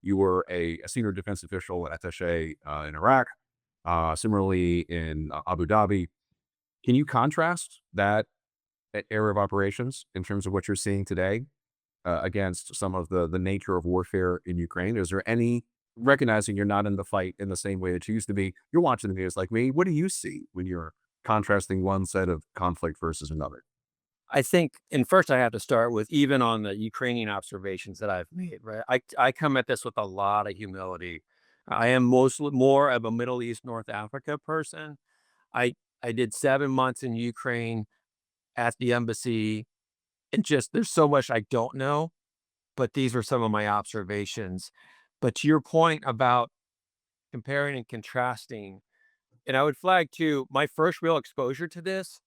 You were a senior defense official at attaché in Iraq, similarly in Abu Dhabi. Can you contrast that area of operations in terms of what you're seeing today against some of the nature of warfare in Ukraine? Is there any recognizing you're not in the fight in the same way that you used to be? You're watching the news like me. What do you see when you're contrasting one set of conflict versus another? I think, and first I have to start with even on the Ukrainian observations that I've made, right? I come at this with a lot of humility. I am mostly more of a Middle East, North Africa person. I I did 7 months in Ukraine at the embassy. And just there's so much I don't know, but these are some of my observations. But to your point about comparing and contrasting, and I would flag too, my first real exposure to this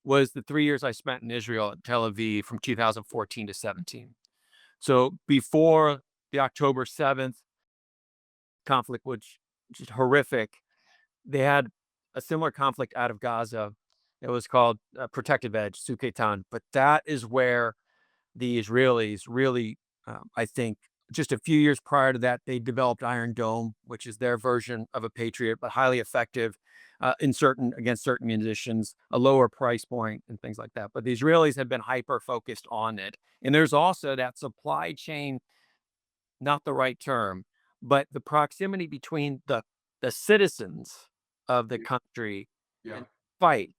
was the 3 years I spent in Israel at Tel Aviv from 2014 to 17. So before the October 7th conflict, which is horrific, they had a similar conflict out of Gaza. It was called Protective Edge, Suketan. But that is where the Israelis really, I think, just a few years prior to that, they developed Iron Dome, which is their version of a Patriot, but highly effective in certain against certain munitions, a lower price point, and things like that. But the Israelis have been hyper focused on it, and there's also that supply chain, not the right term, but the proximity between the citizens of the country Yeah. and fight.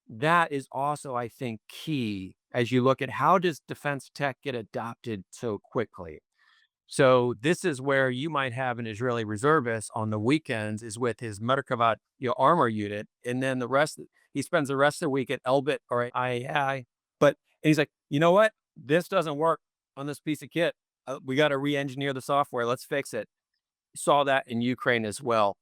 That is also, I think, key as you look at how does defense tech get adopted so quickly. So this is where you might have an Israeli reservist on the weekends is with his Merkavat, armor unit, and then he spends the rest of the week at Elbit or IAI. And he's like, you know what? This doesn't work on this piece of kit. We got to re-engineer the software. Let's fix it. Saw that in Ukraine as well.